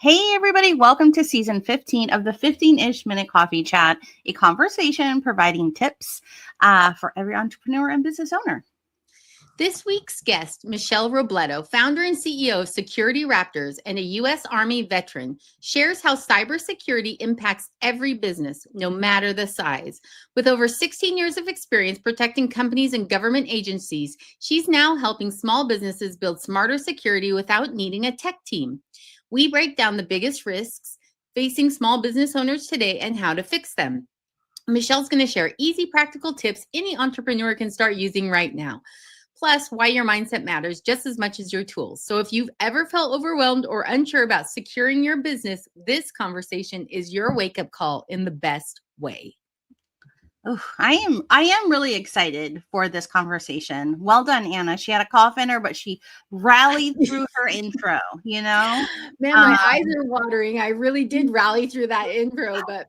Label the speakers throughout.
Speaker 1: Hey, everybody, welcome to season 15 of the 15-ish Minute Coffee Chat, a conversation providing tips for every entrepreneur and business owner.
Speaker 2: This week's guest, Michelle Robleto, founder and CEO of Security Raptors and a U.S. Army veteran, shares how cybersecurity impacts every business, no matter the size. With over 16 years of experience protecting companies and government agencies, she's now helping small businesses build smarter security without needing a tech team. We break down the biggest risks facing small business owners today and how to fix them. Michelle's going to share easy, practical tips any entrepreneur can start using right now. Plus, why your mindset matters just as much as your tools. So if you've ever felt overwhelmed or unsure about securing your business, this conversation is your wake-up call in the best way.
Speaker 1: Oh, I am really excited for this conversation. Well done, Anna. She had a cough in her, but she rallied through her intro, you know?
Speaker 2: Man, my eyes are watering. I really did rally through that intro, but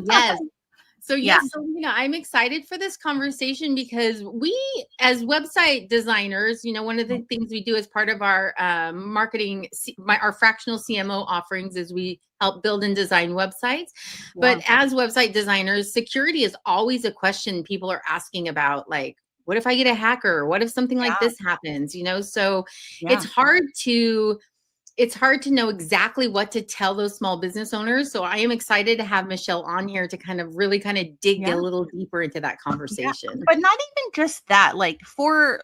Speaker 2: yes. So I'm excited for this conversation because we, as website designers, one of the things we do as part of our marketing, our fractional CMO offerings is we help build and design websites. But as website designers, security is always a question people are asking about, like, what if I get a hacker? What if something like this happens? So it's hard to know exactly what to tell those small business owners. So I am excited to have Michelle on here to really dig a little deeper into that conversation.
Speaker 1: Yeah. But not even just that, like for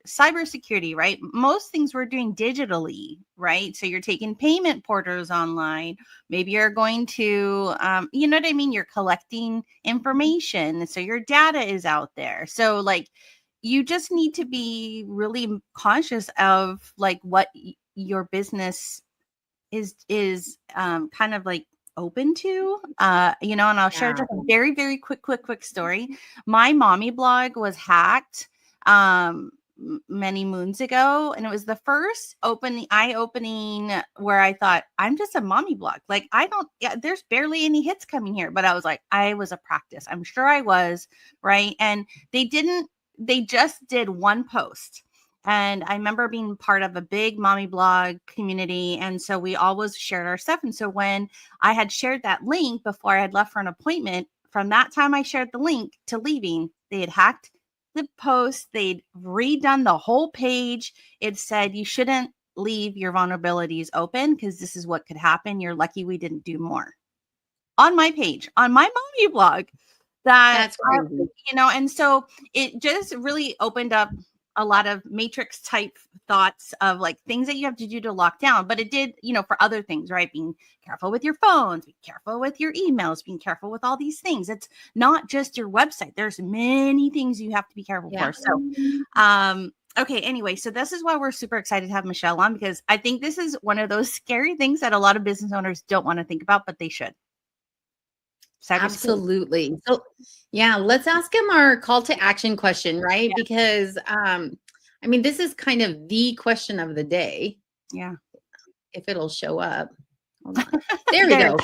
Speaker 1: cybersecurity, right? Most things we're doing digitally, right? So you're taking payment portals online. Maybe you're going to, you know what I mean? You're collecting information. So your data is out there. So you just need to be really conscious of what your business is kind of open to, and I'll share just a very, very quick story. My mommy blog was hacked many moons ago, and it was the first eye-opening where I thought, I'm just a mommy blog. There's barely any hits coming here, but I was like, I was a practice. I'm sure I was, right? And they just did one post. And I remember being part of a big mommy blog community. And so we always shared our stuff. And so when I had shared that link before I had left for an appointment, from that time I shared the link to leaving, they had hacked the post. They'd redone the whole page. It said, you shouldn't leave your vulnerabilities open because this is what could happen. You're lucky we didn't do more. On my page, on my mommy blog. That's crazy. And so it just really opened up a lot of matrix type thoughts of things that you have to do to lock down. But it did, for other things, right? Being careful with your phones, being careful with your emails, being careful with all these things. It's not just your website. There's many things you have to be careful for. So, okay. Anyway, so this is why we're super excited to have Michelle on, because I think this is one of those scary things that a lot of business owners don't want to think about, but they should.
Speaker 2: Absolutely. So let's ask him our call to action question, right? Yeah. Because this is kind of the question of the day.
Speaker 1: Yeah.
Speaker 2: If it'll show up. Hold on. There we go.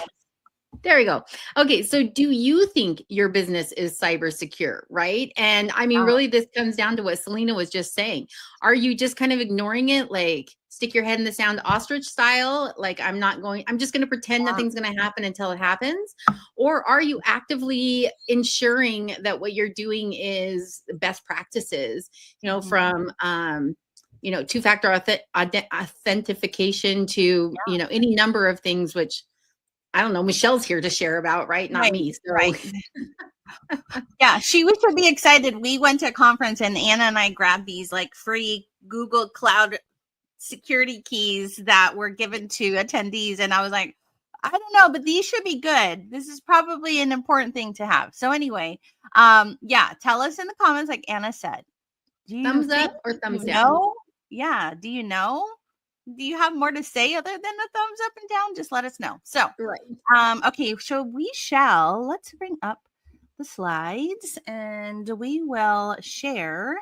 Speaker 2: There we go. Okay. So do you think your business is cyber secure, right? And really this comes down to what Selena was just saying. Are you just kind of ignoring it? Like stick your head in the sand ostrich style? Like I'm just going to pretend nothing's going to happen until it happens. Or are you actively ensuring that what you're doing is best practices, from, two-factor authentication to, any number of things, which I don't know, Michelle's here to share about, right? Not me. So.
Speaker 1: Right. Yeah, she should be excited. We went to a conference and Anna and I grabbed these free Google Cloud security keys that were given to attendees. And I was like, I don't know, but these should be good. This is probably an important thing to have. So anyway, tell us in the comments, like Anna said.
Speaker 2: Thumbs up or thumbs down?
Speaker 1: No? Yeah. Do you know? Do you have more to say other than a thumbs up and down? Just let us know. So, okay. So let's bring up the slides and we will share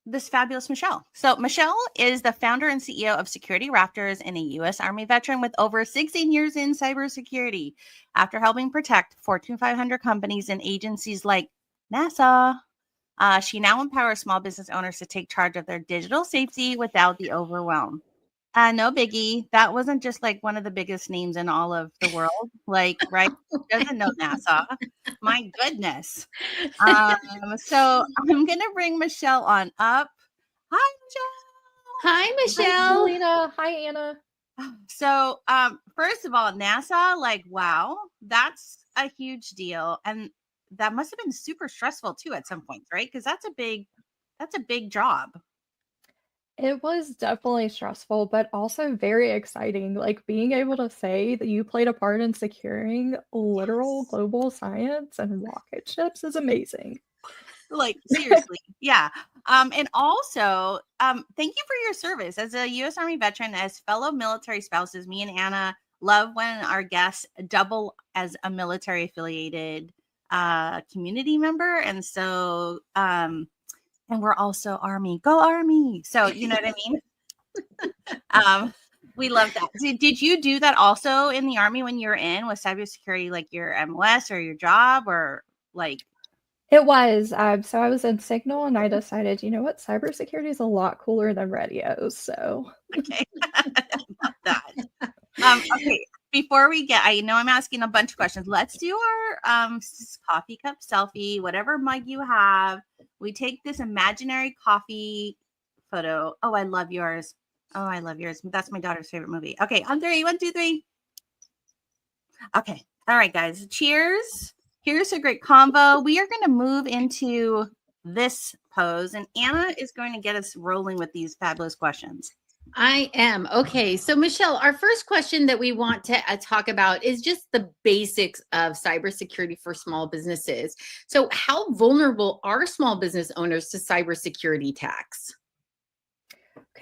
Speaker 1: this fabulous Michelle. So Michelle is the founder and CEO of Security Raptors and a U.S. Army veteran with over 16 years in cybersecurity. After helping protect Fortune 500 companies and agencies like NASA, she now empowers small business owners to take charge of their digital safety without the overwhelm. No biggie. That wasn't just like one of the biggest names in all of the world. Like, right? Doesn't know NASA. My goodness. So I'm gonna bring Michelle on up. Hi,
Speaker 2: Hi,
Speaker 3: Hi,
Speaker 2: Michelle.
Speaker 3: Selena. Hi, Anna.
Speaker 1: Michelle. So, first of all, NASA, like, wow, that's a huge deal, and that must have been super stressful too at some points, right? Because that's a big job.
Speaker 3: It was definitely stressful, but also very exciting. Like being able to say that you played a part in securing literal
Speaker 1: Yes.
Speaker 3: global science and rocket ships is amazing.
Speaker 1: Like seriously, yeah. And also, thank you for your service as a U.S. Army veteran. As fellow military spouses, me and Anna love when our guests double as a military affiliated community member, and so and we're also Army. Go Army! So you know what I mean. We love that. Did you do that also in the Army when you were in with cybersecurity, like your MOS or your job, or like?
Speaker 3: It was. So I was in Signal and I decided, you know what, cybersecurity is a lot cooler than radios. So
Speaker 1: Okay. I love that. Okay. Before we get, I know I'm asking a bunch of questions. Let's do our coffee cup selfie, whatever mug you have. We take this imaginary coffee photo. Oh, I love yours. Oh, I love yours. That's my daughter's favorite movie. Okay, on three. 1, 2, 3. Okay. All right, guys. Cheers. Here's a great combo. We are going to move into this pose, and Anna is going to get us rolling with these fabulous questions.
Speaker 2: I am. Okay. So, Michelle, our first question that we want to talk about is just the basics of cybersecurity for small businesses. So, how vulnerable are small business owners to cybersecurity attacks?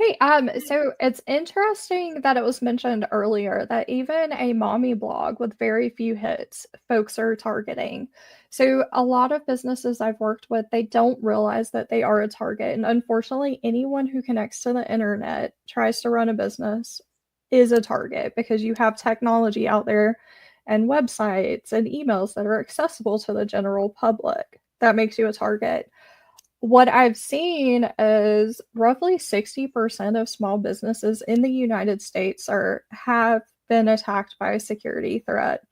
Speaker 3: okay, so it's interesting that it was mentioned earlier that even a mommy blog with very few hits, folks are targeting. So a lot of businesses I've worked with, they don't realize that they are a target. And unfortunately, anyone who connects to the internet, tries to run a business, is a target because you have technology out there and websites and emails that are accessible to the general public. That makes you a target. What I've seen is roughly 60% of small businesses in the United States have been attacked by a security threat.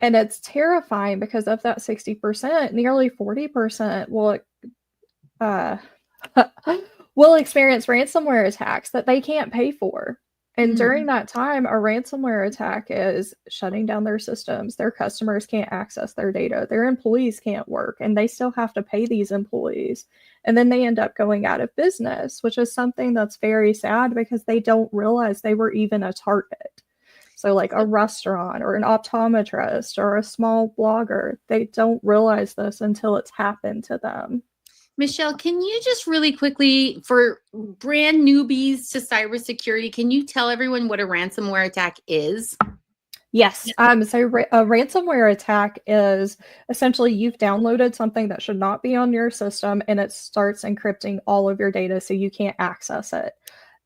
Speaker 3: And it's terrifying because of that 60%, nearly 40% uh, will experience ransomware attacks that they can't pay for. And during that time, a ransomware attack is shutting down their systems. Their customers can't access their data. Their employees can't work, and they still have to pay these employees. And then they end up going out of business, which is something that's very sad because they don't realize they were even a target. So, like a restaurant or an optometrist or a small blogger, they don't realize this until it's happened to them.
Speaker 2: Michelle, can you just really quickly, for brand newbies to cybersecurity, can you tell everyone what a ransomware attack is?
Speaker 3: Yes. So a ransomware attack is essentially you've downloaded something that should not be on your system and it starts encrypting all of your data so you can't access it.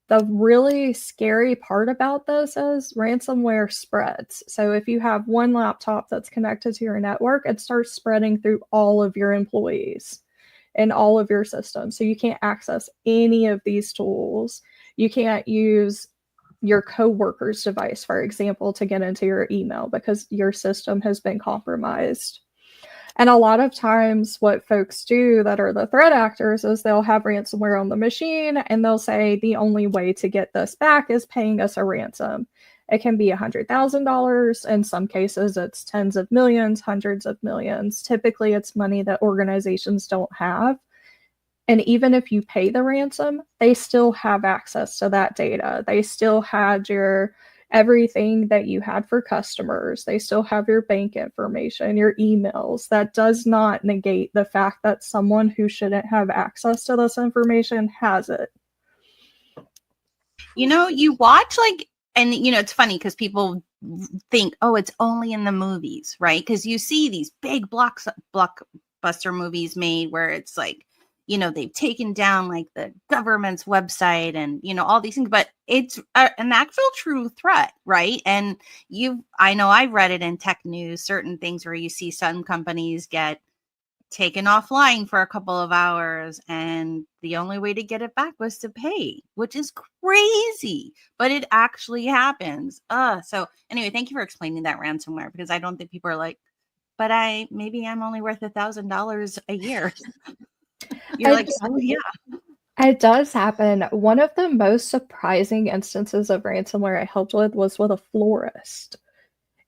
Speaker 3: The really scary part about this is ransomware spreads. So if you have one laptop that's connected to your network, it starts spreading through all of your employees and all of your systems. So you can't access any of these tools. You can't use your coworker's device, for example, to get into your email because your system has been compromised. And a lot of times, what folks do that are the threat actors is they'll have ransomware on the machine and they'll say the only way to get this back is paying us a ransom. It can be $100,000. In some cases, it's tens of millions, hundreds of millions. Typically, it's money that organizations don't have. And even if you pay the ransom, they still have access to that data. They still had your everything that you had for customers. They still have your bank information, your emails. That does not negate the fact that someone who shouldn't have access to this information has it.
Speaker 1: You know, you watch like, and you know, it's funny because people think, oh, it's only in the movies, right? Because you see these big blockbuster movies made where it's like, you know, they've taken down like the government's website and, you know, all these things, but it's an actual true threat, right? And I know I've read it in tech news, certain things where you see some companies get taken offline for a couple of hours, and the only way to get it back was to pay, which is crazy, but it actually happens. So anyway, thank you for explaining that ransomware, because I don't think people are like, but maybe I'm only worth $1,000 a year. You're like, oh yeah.
Speaker 3: It does happen. One of the most surprising instances of ransomware I helped with was with a florist.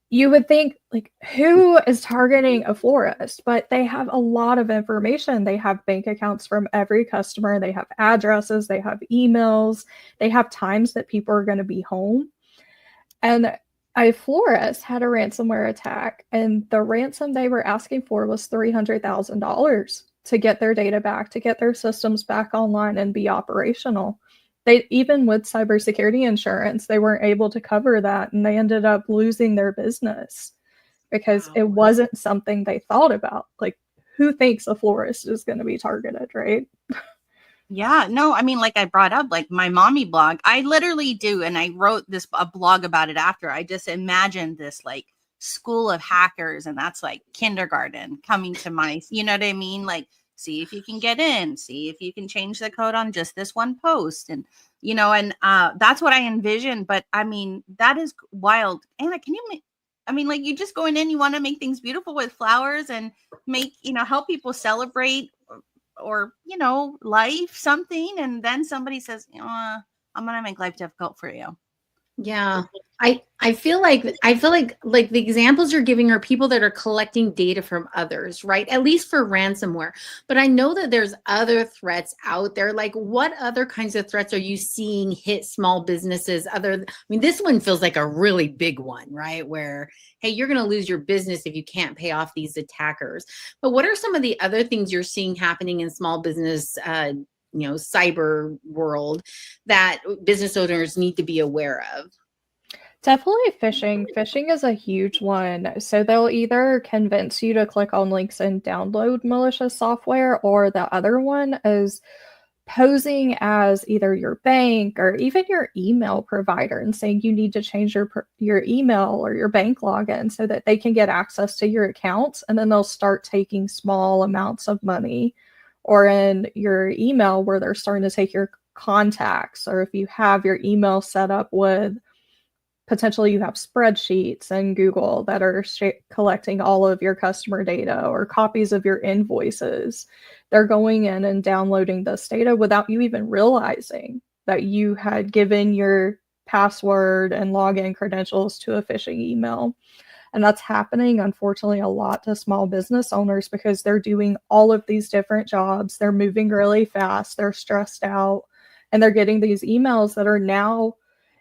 Speaker 3: You would think, like, who is targeting a florist? But they have a lot of information. They have bank accounts from every customer. They have addresses. They have emails. They have times that people are going to be home. And a florist had a ransomware attack, and the ransom they were asking for was $300,000 to get their data back, to get their systems back online and be operational. They, even with cybersecurity insurance, they weren't able to cover that, and they ended up losing their business because it wasn't something they thought about. Like, who thinks a florist is going to be targeted, right?
Speaker 1: Yeah, no, I mean, like I brought up, like my mommy blog, I literally do. And I wrote a blog about it after. I just imagined this like school of hackers, and that's like kindergarten coming to my, you know what I mean? Like, see if you can get in, see if you can change the code on just this one post. And, and that's what I envisioned. But I mean, that is wild. Anna, can you I mean, like, you just going in, you want to make things beautiful with flowers and make, help people celebrate or life, something, and then somebody says, I'm gonna make life difficult for you.
Speaker 2: Yeah. I feel like the examples you're giving are people that are collecting data from others, right? At least for ransomware. But I know that there's other threats out there. Like, what other kinds of threats are you seeing hit small businesses? This one feels like a really big one, right? Where, hey, you're going to lose your business if you can't pay off these attackers. But what are some of the other things you're seeing happening in small business, cyber world that business owners need to be aware of?
Speaker 3: Definitely phishing. Phishing is a huge one. So they'll either convince you to click on links and download malicious software, or the other one is posing as either your bank or even your email provider and saying you need to change your email or your bank login so that they can get access to your accounts, and then they'll start taking small amounts of money. Or in your email, where they're starting to take your contacts, or if you have your email set up with, potentially you have spreadsheets and Google that are collecting all of your customer data or copies of your invoices. They're going in and downloading this data without you even realizing that you had given your password and login credentials to a phishing email. And that's happening, unfortunately, a lot to small business owners because they're doing all of these different jobs. They're moving really fast. They're stressed out, and they're getting these emails that are now,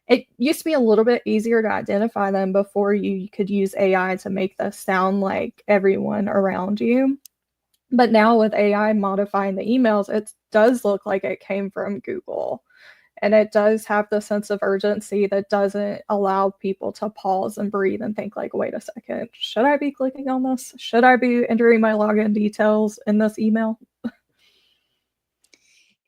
Speaker 3: it used to be a little bit easier to identify them before you could use AI to make this sound like everyone around you. But now with AI modifying the emails, it does look like it came from Google. And it does have the sense of urgency that doesn't allow people to pause and breathe and think like, wait a second, should I be clicking on this? Should I be entering my login details in this email?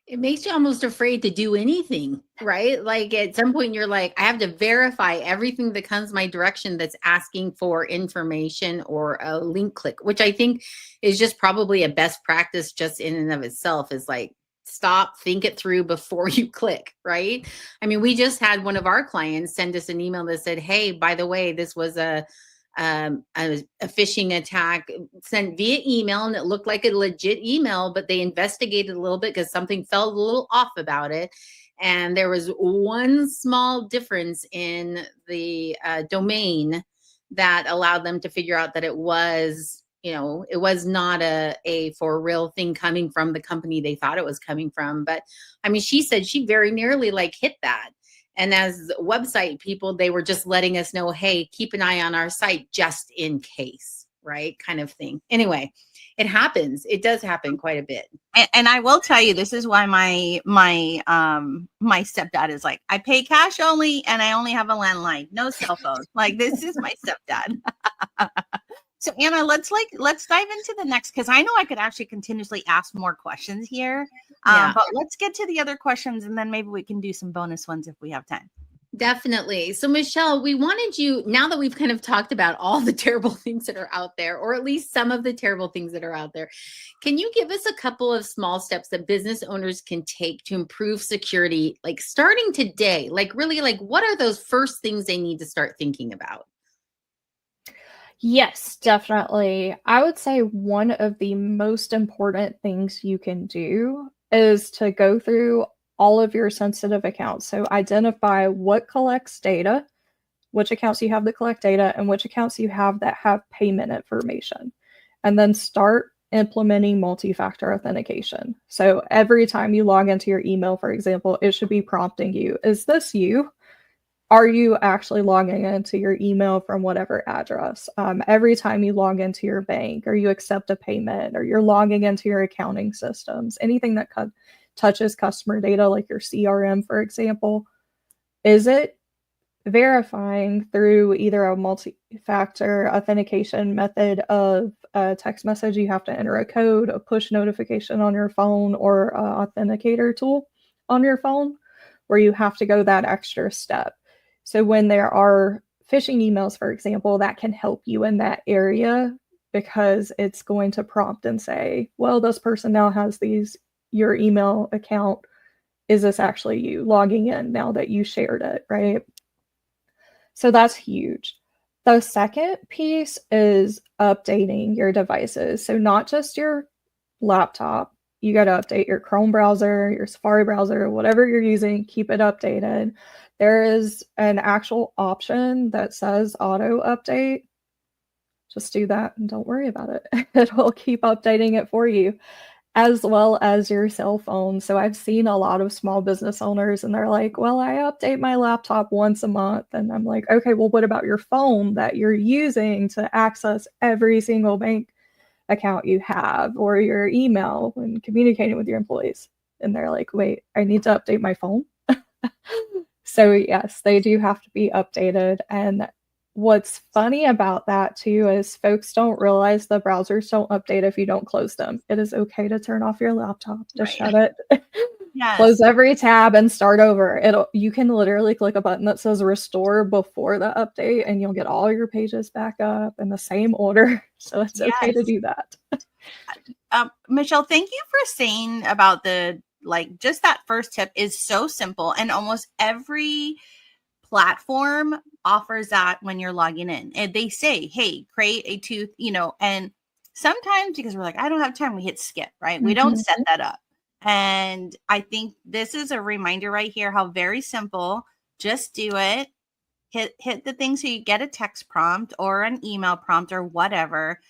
Speaker 2: It makes you almost afraid to do anything, right? Like, at some point you're like, I have to verify everything that comes my direction that's asking for information or a link click, which I think is just probably a best practice just in and of itself, is like, stop, think it through before you click, right? I mean, we just had one of our clients send us an email that said, hey, by the way, this was a phishing attack sent via email, and it looked like a legit email, but they investigated a little bit because something felt a little off about it. And there was one small difference in the domain that allowed them to figure out that it was, it was not a for real thing coming from the company they thought it was coming from. But I mean, she said she very nearly like hit that. And as website people, they were just letting us know, hey, keep an eye on our site just in case, right? Kind of thing. Anyway, it happens. It does happen quite a bit.
Speaker 1: And I will tell you, this is why my stepdad is like, I pay cash only, and I only have a landline, no cell phone. Like, this is my stepdad. So Anna, let's dive into the next, because I know I could actually continuously ask more questions here. But let's get to the other questions, and then maybe we can do some bonus ones if we have time.
Speaker 2: Definitely. So, Michelle, we wanted you, now that we've kind of talked about all the terrible things that are out there, or at least some of the terrible things that are out there, can you give us a couple of small steps that business owners can take to improve security, like starting today? Like, really, like, what are those first things they need to start thinking about?
Speaker 3: Yes, definitely. I would say one of the most important things you can do is to go through all of your sensitive accounts. So identify what collects data, which accounts you have that collect data, and which accounts you have that have payment information. And then start implementing multi-factor authentication. So every time you log into your email, for example, it should be prompting you, is this you? Are you actually logging into your email from whatever address? Every time you log into your bank, or you accept a payment, or you're logging into your accounting systems, anything that touches customer data, like your CRM, for example, is it verifying through either a multi-factor authentication method of a text message, you have to enter a code, a push notification on your phone, or an authenticator tool on your phone, where you have to go that extra step. So when there are phishing emails, for example, that can help you in that area, because it's going to prompt and say, well, this person now has your email account. Is this actually you logging in now that you shared it, right? So that's huge. The second piece is updating your devices. So not just your laptop, you got to update your Chrome browser, your Safari browser, whatever you're using, keep it updated. There is an actual option that says auto update. Just do that and don't worry about it. It'll keep updating it for you, as well as your cell phone. So I've seen a lot of small business owners and they're like, well, I update my laptop once a month. And I'm like, okay, well, what about your phone that you're using to access every single bank account you have, or your email when communicating with your employees? And they're like, wait, I need to update my phone? So yes, they do have to be updated. And what's funny about that too is folks don't realize the browsers don't update if you don't close them. It is okay to turn off your laptop, just shut it.
Speaker 1: Yes.
Speaker 3: Close every tab and start over. You can literally click a button that says restore before the update, and you'll get all your pages back up in the same order. So it's okay to do that.
Speaker 1: Michelle, thank you for saying about just that first tip is so simple, and almost every platform offers that when you're logging in. And they say, hey, create a tooth, and sometimes because we're like, I don't have time, we hit skip, right? We don't set that up. And I think this is a reminder right here how very simple, just do it. Hit the thing so you get a text prompt or an email prompt or whatever,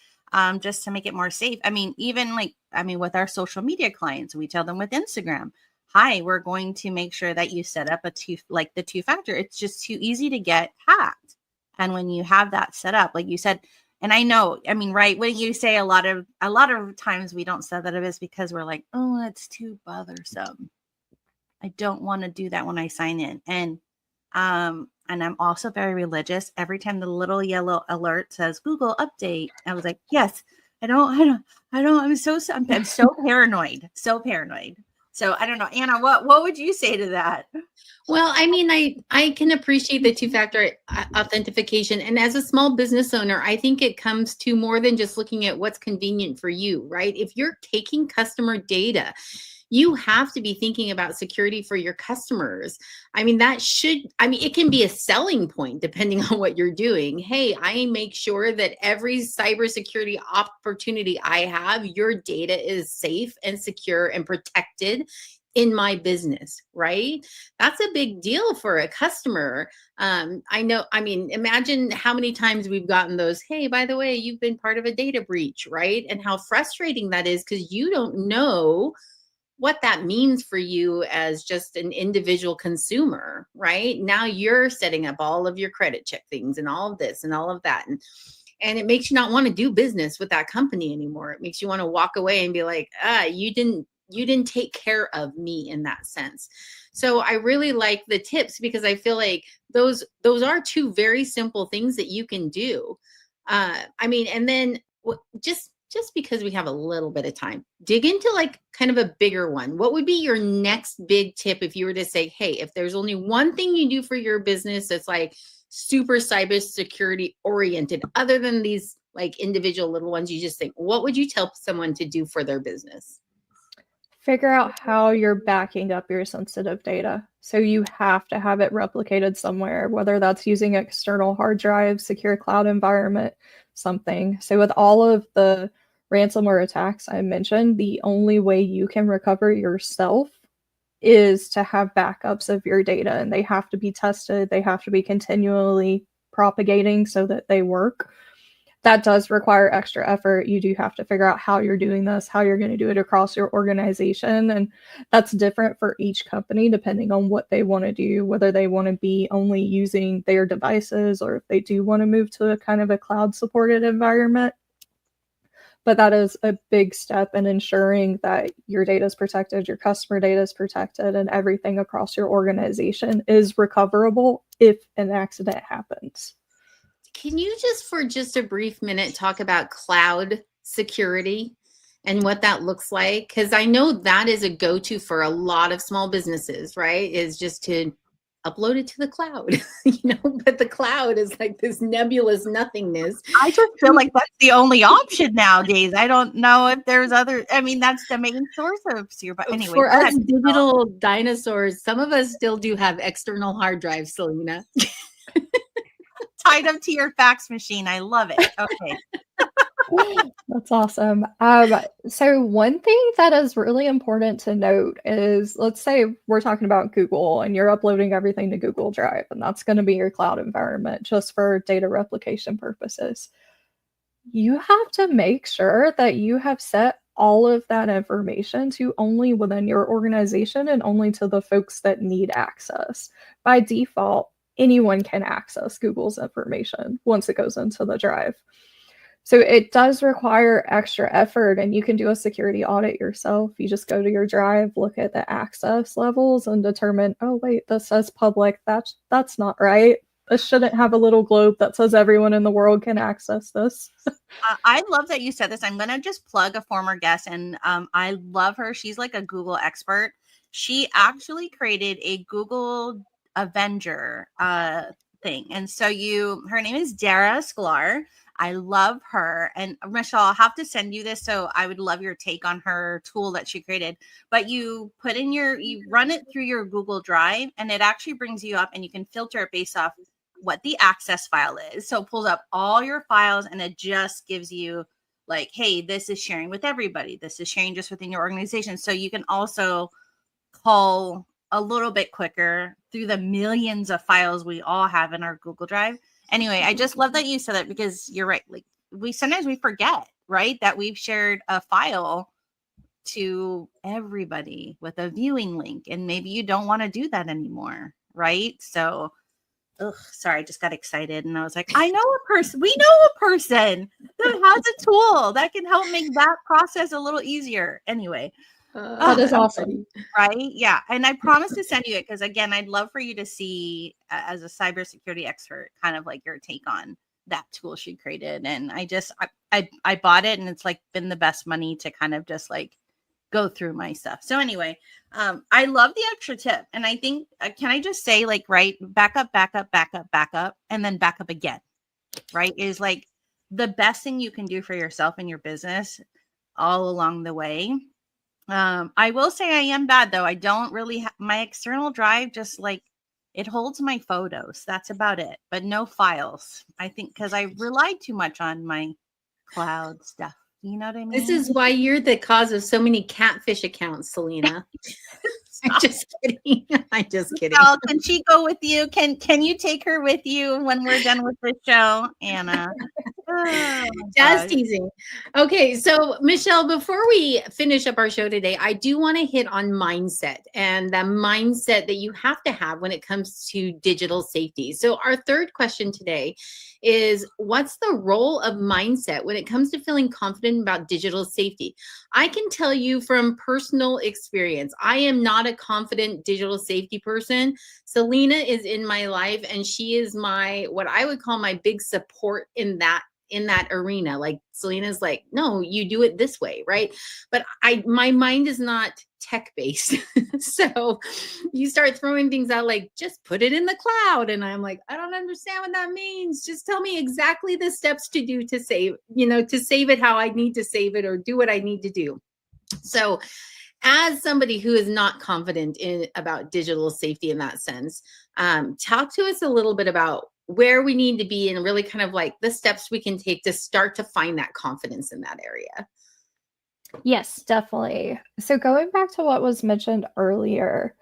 Speaker 1: just to make it more safe. I mean, even with our social media clients, we tell them with Instagram, hi, we're going to make sure that you set up the two-factor. It's just too easy to get hacked. And when you have that set up, like you said, and I know, right, when you say a lot of times we don't set that up is because we're like, oh, it's too bothersome. I don't want to do that when I sign in. And I'm also very religious. Every time the little yellow alert says Google update, I was like, yes, I'm so paranoid, so paranoid. So I don't know, Anna, what would you say to that?
Speaker 2: Well, I can appreciate the two-factor authentication. And as a small business owner, I think it comes to more than just looking at what's convenient for you, right? If you're taking customer data, you have to be thinking about security for your customers. It can be a selling point depending on what you're doing. Hey, I make sure that every cybersecurity opportunity I have, your data is safe and secure and protected in my business, right? That's a big deal for a customer. Imagine how many times we've gotten those, hey, by the way, you've been part of a data breach, right? And how frustrating that is, because you don't know what that means for you as just an individual consumer, right? Now you're setting up all of your credit check things and all of this and all of that. And it makes you not want to do business with that company anymore. It makes you want to walk away and be like, you didn't take care of me in that sense. So I really like the tips, because I feel like those are two very simple things that you can do. And then just just because we have a little bit of time, dig into like kind of a bigger one. What would be your next big tip if you were to say, hey, if there's only one thing you do for your business that's like super cybersecurity oriented, other than these like individual little ones you just think, what would you tell someone to do for their business?
Speaker 3: Figure out how you're backing up your sensitive data. So you have to have it replicated somewhere, whether that's using external hard drives, secure cloud environment, something. So with all of the ransomware attacks I mentioned, the only way you can recover yourself is to have backups of your data, and they have to be tested. They have to be continually propagating so that they work. That does require extra effort. You do have to figure out how you're doing this, how you're going to do it across your organization. And that's different for each company depending on what they want to do, whether they want to be only using their devices or if they do want to move to a kind of a cloud supported environment. But that is a big step in ensuring that your data is protected, your customer data is protected, and everything across your organization is recoverable if an accident happens.
Speaker 2: Can you for just a brief minute, talk about cloud security and what that looks like? Because I know that is a go-to for a lot of small businesses, right? Is just to upload it to the cloud, but the cloud is like this nebulous nothingness.
Speaker 1: I just feel like that's the only option nowadays. I don't know if there's other, I mean, that's the main source of secure, but anyway.
Speaker 2: For us digital dinosaurs, some of us still do have external hard drives, Selena.
Speaker 1: Tied up to your fax machine. I love it. Okay.
Speaker 3: That's awesome. So one thing that is really important to note is, let's say we're talking about Google and you're uploading everything to Google Drive, and that's going to be your cloud environment just for data replication purposes. You have to make sure that you have set all of that information to only within your organization and only to the folks that need access. By default, anyone can access Google's information once it goes into the drive. So it does require extra effort, and you can do a security audit yourself. You just go to your drive, look at the access levels, and determine, oh, wait, this says public. That's not right. This shouldn't have a little globe that says everyone in the world can access this.
Speaker 1: I love that you said this. I'm going to just plug a former guest, and I love her. She's like a Google expert. She actually created a Google Avenger thing. And so her name is Dara Sklar. I love her. And Michelle, I'll have to send you this. So I would love your take on her tool that she created. But you run it through your Google Drive, and it actually brings you up, and you can filter it based off what the access file is. So it pulls up all your files, and it just gives you like, hey, this is sharing with everybody. This is sharing just within your organization. So you can also call a little bit quicker through the millions of files we all have in our Google Drive. Anyway, I just love that you said that, because you're right. Like sometimes we forget, right, that we've shared a file to everybody with a viewing link, and maybe you don't want to do that anymore, right? So, sorry, I just got excited, and I was like, I know a person. We know a person that has a tool that can help make that process a little easier. Anyway.
Speaker 3: That is awesome.
Speaker 1: Right? Yeah. And I promise to send you it, because again, I'd love for you to see as a cybersecurity expert, kind of like your take on that tool she created. And I bought it, and it's like been the best money to kind of just like go through my stuff. So anyway, I love the extra tip. And I think, can I just say, like, right, back up, and then back up again, right? Is like the best thing you can do for yourself and your business all along the way. I will say I am bad, though. I don't really my external drive, just like it holds my photos. That's about it, but no files. I think because I rely too much on my cloud stuff. You know what I mean?
Speaker 2: This is why you're the cause of so many catfish accounts, Selena. I'm just kidding. I'm just kidding.
Speaker 1: Michelle, can she go with you? Can you take her with you when we're done with the show, Anna?
Speaker 2: Just teasing. Okay, so Michelle, before we finish up our show today, I do want to hit on mindset, and the mindset that you have to have when it comes to digital safety. So our third question today is, what's the role of mindset when it comes to feeling confident about digital safety? I can tell you from personal experience, I am not a confident digital safety person. Selena is in my life, and she is what I would call my big support in that in that arena. Like Selena's like, no, you do it this way, right? But my mind is not tech-based. So you start throwing things out like, just put it in the cloud. And I'm like, I don't understand what that means. Just tell me exactly the steps to do to save, to save it how I need to save it or do what I need to do. So as somebody who is not confident about digital safety in that sense, talk to us a little bit about where we need to be and really kind of like the steps we can take to start to find that confidence in that area.
Speaker 3: Yes, definitely. So going back to what was mentioned earlier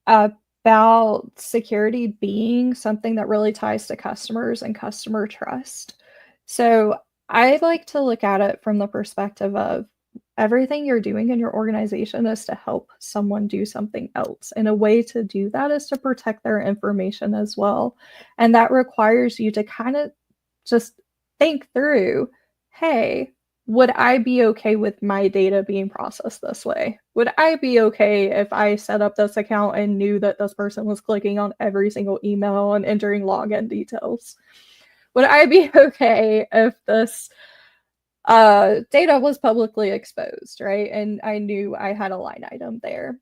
Speaker 3: about security being something that really ties to customers and customer trust. So I like to look at it from the perspective of everything you're doing in your organization is to help someone do something else. And a way to do that is to protect their information as well. And that requires you to kind of just think through, hey, would I be okay with my data being processed this way? Would I be okay if I set up this account and knew that this person was clicking on every single email and entering login details? Would I be okay if this data was publicly exposed, right? And I knew I had a line item there.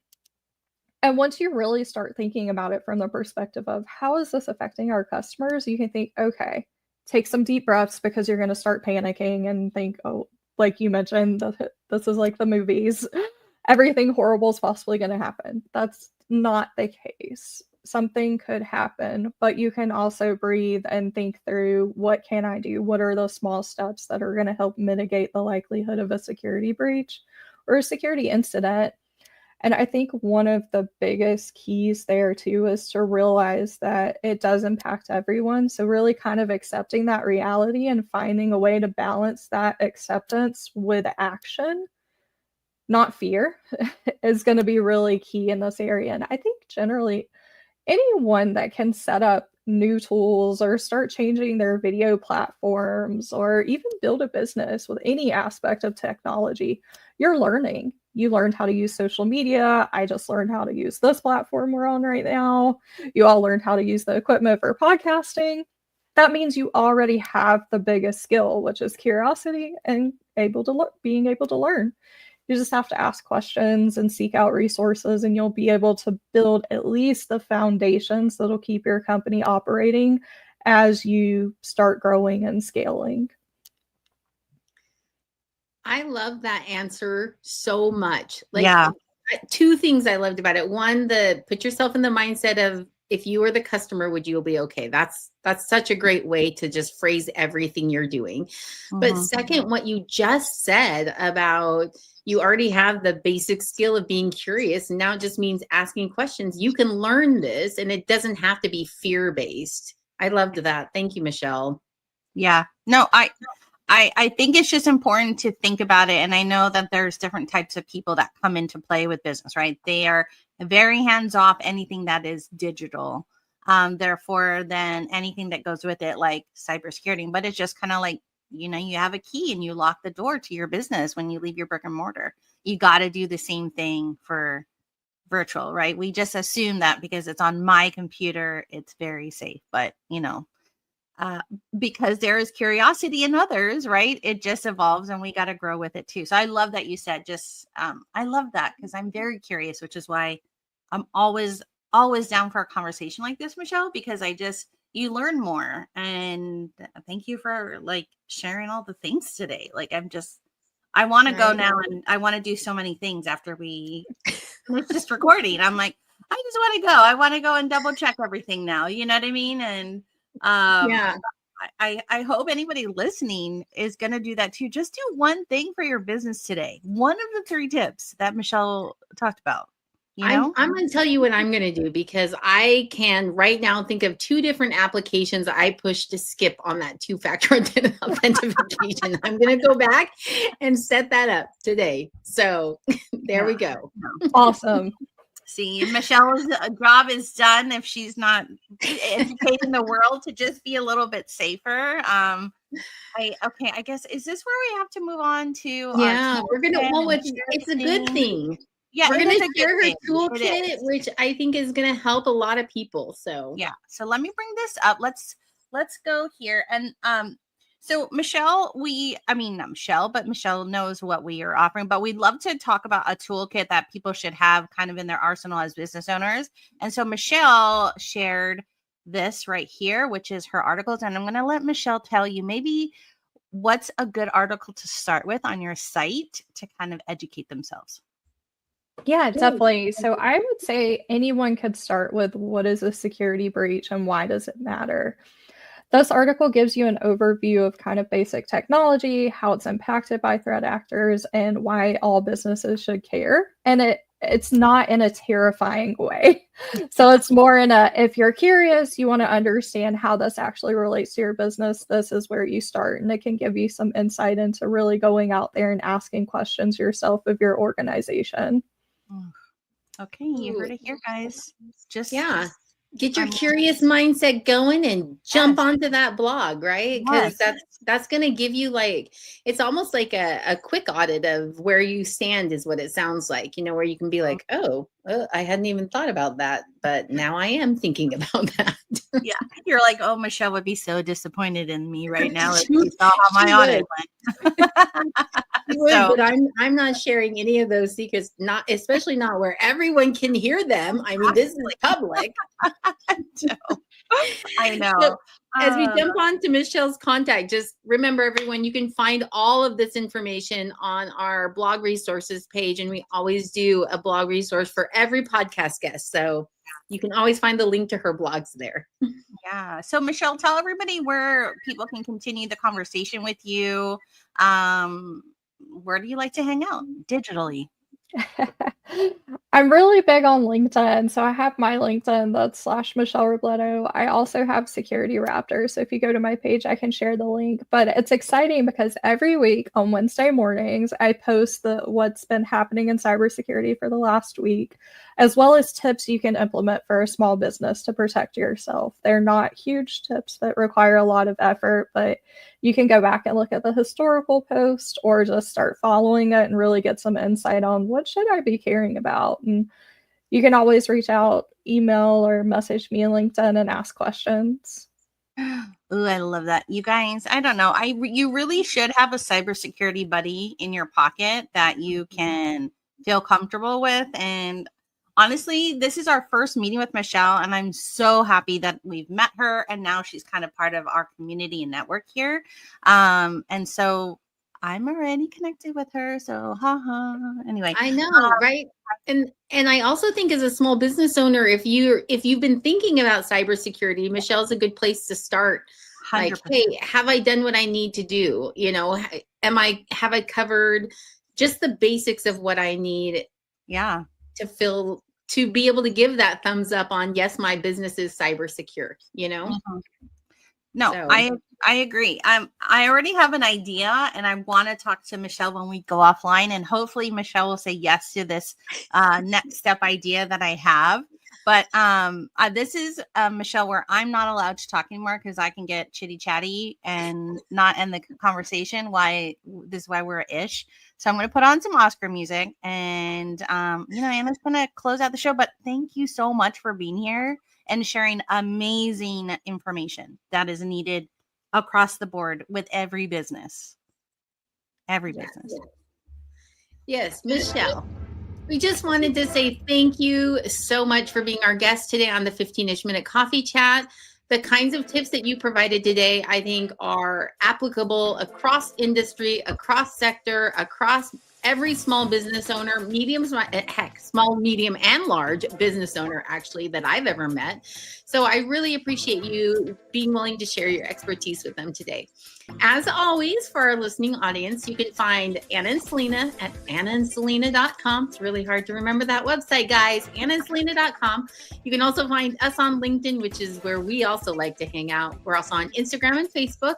Speaker 3: And once you really start thinking about it from the perspective of how is this affecting our customers, you can think, okay, take some deep breaths because you're going to start panicking and think, oh, like you mentioned, this is like the movies. Everything horrible is possibly going to happen. That's not the case. Something could happen, but you can also breathe and think through, what can I do? What are the small steps that are going to help mitigate the likelihood of a security breach or a security incident? And I think one of the biggest keys there too is to realize that it does impact everyone. So really kind of accepting that reality and finding a way to balance that acceptance with action, not fear, is going to be really key in this area. And I think generally anyone that can set up new tools or start changing their video platforms or even build a business with any aspect of technology, you're learning. You learned how to use social media. I just learned how to use this platform we're on right now. You all learned how to use the equipment for podcasting. That means you already have the biggest skill, which is curiosity and being able to learn. You just have to ask questions and seek out resources, and you'll be able to build at least the foundations that'll keep your company operating as you start growing and scaling.
Speaker 2: I love that answer so much. Like,
Speaker 1: Yeah.
Speaker 2: Two things I loved about it. One, put yourself in the mindset of, if you were the customer, would you be okay? That's such a great way to just phrase everything you're doing. Mm-hmm. But second, what you just said about you already have the basic skill of being curious, and now it just means asking questions. You can learn this, and it doesn't have to be fear-based. I loved that. Thank you, Michelle.
Speaker 1: Yeah. No, I think it's just important to think about it. And I know that there's different types of people that come into play with business, right? They are very hands-off, anything that is digital. Therefore, then anything that goes with it, like cybersecurity, but it's just kind of like, you have a key and you lock the door to your business when you leave your brick and mortar. You got to do the same thing for virtual, right? We just assume that because it's on my computer, it's very safe, but because there is curiosity in others, right? It just evolves and we got to grow with it too. So I love that you said I love that because I'm very curious, which is why I'm always down for a conversation like this, Michelle, because you learn more. And thank you for like sharing all the things today. Like I want to go now and I want to do so many things after we finish this recording. I'm like, I just want to go. I want to go and double check everything now. You know what I mean? And yeah, I hope anybody listening is going to do that too. Just do one thing for your business today. One of the 3 tips that Michelle talked about.
Speaker 2: I'm going to tell you what I'm going to do, because I can right now think of 2 different applications I push to skip on that 2-factor authentication. I'm going to go back and set that up today. So there we go.
Speaker 3: Awesome.
Speaker 1: See, Michelle's job is done if she's not educating the world to just be a little bit safer. I guess, is this where we have to move on to?
Speaker 2: Yeah, we're going to, it's a good thing. Yeah, we're going to share her toolkit, which I think is going to help a lot of people. So
Speaker 1: yeah. So let me bring this up. Let's go here. And So Michelle, not Michelle, but Michelle knows what we are offering, but we'd love to talk about a toolkit that people should have kind of in their arsenal as business owners. And so Michelle shared this right here, which is her articles. And I'm going to let Michelle tell you maybe what's a good article to start with on your site to kind of educate themselves.
Speaker 3: Yeah, definitely. So I would say anyone could start with what is a security breach and why does it matter? This article gives you an overview of kind of basic technology, how it's impacted by threat actors, and why all businesses should care. And it's not in a terrifying way. So it's more in a, if you're curious, you want to understand how this actually relates to your business, this is where you start. And it can give you some insight into really going out there and asking questions yourself of your organization.
Speaker 1: Okay, you heard it here, guys. Just
Speaker 2: get your curious mindset going and jump onto that blog, right? Because that's going to give you like, it's almost like a quick audit of where you stand is what it sounds like, where you can be like, oh, I hadn't even thought about that, but now I am thinking about that.
Speaker 1: Yeah, you're like, oh, Michelle would be so disappointed in me right now if she saw how my audit went.
Speaker 2: But I'm not sharing any of those secrets, especially not where everyone can hear them. I mean, this is public.
Speaker 1: I know.
Speaker 2: So, as we jump on to Michelle's contact, just remember, everyone, you can find all of this information on our blog resources page, and we always do a blog resource for every podcast guest. So you can always find the link to her blogs there.
Speaker 1: Yeah. So Michelle, tell everybody where people can continue the conversation with you. Where do you like to hang out digitally?
Speaker 3: I'm really big on LinkedIn. So I have my LinkedIn that's /Michelle Robleto. I also have Security Raptors. So if you go to my page, I can share the link. But it's exciting because every week on Wednesday mornings, I post what's been happening in cybersecurity for the last week, as well as tips you can implement for a small business to protect yourself. They're not huge tips that require a lot of effort, but you can go back and look at the historical post or just start following it and really get some insight on what should I be caring about. And you can always reach out, email, or message me on LinkedIn and ask questions.
Speaker 1: Ooh, I love that. You guys, I don't know. You really should have a cybersecurity buddy in your pocket that you can feel comfortable with. And honestly, this is our first meeting with Michelle, and I'm so happy that we've met her, and now she's kind of part of our community and network here. And so I'm already connected with her. So, anyway,
Speaker 2: I know, right? And I also think as a small business owner, if you've been thinking about cybersecurity, Michelle's a good place to start. 100%. Like, hey, have I done what I need to do? Have I covered just the basics of what I need?
Speaker 1: Yeah.
Speaker 2: To be able to give that thumbs up on, yes, my business is cyber secure,
Speaker 1: Mm-hmm. No, so. I agree. I already have an idea, and I want to talk to Michelle when we go offline, and hopefully Michelle will say yes to this next step idea that I have. But this is Michelle, where I'm not allowed to talk anymore because I can get chitty chatty and not end the conversation. This is why we're ish. So I'm going to put on some Oscar music, and Anna's going to close out the show. But thank you so much for being here and sharing amazing information that is needed across the board with every business. Every business.
Speaker 2: Yes, Michelle. We just wanted to say thank you so much for being our guest today on the 15-ish minute coffee chat. The kinds of tips that you provided today, I think, are applicable across industry, across sector, across every small business owner, small, medium, and large business owner, actually, that I've ever met. So I really appreciate you being willing to share your expertise with them today. As always, for our listening audience, you can find Anna and Selena at annaandselena.com. It's really hard to remember that website, guys, annaandselena.com. You can also find us on LinkedIn, which is where we also like to hang out. We're also on Instagram and Facebook,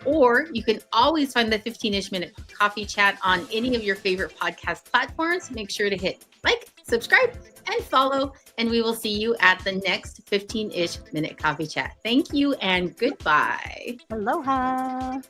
Speaker 2: or you can always find the 15-ish minute coffee chat on any of your favorite podcast platforms. Make sure to hit like, subscribe, and follow, and we will see you at the next 15-ish minute coffee chat. Thank you and goodbye.
Speaker 1: Aloha.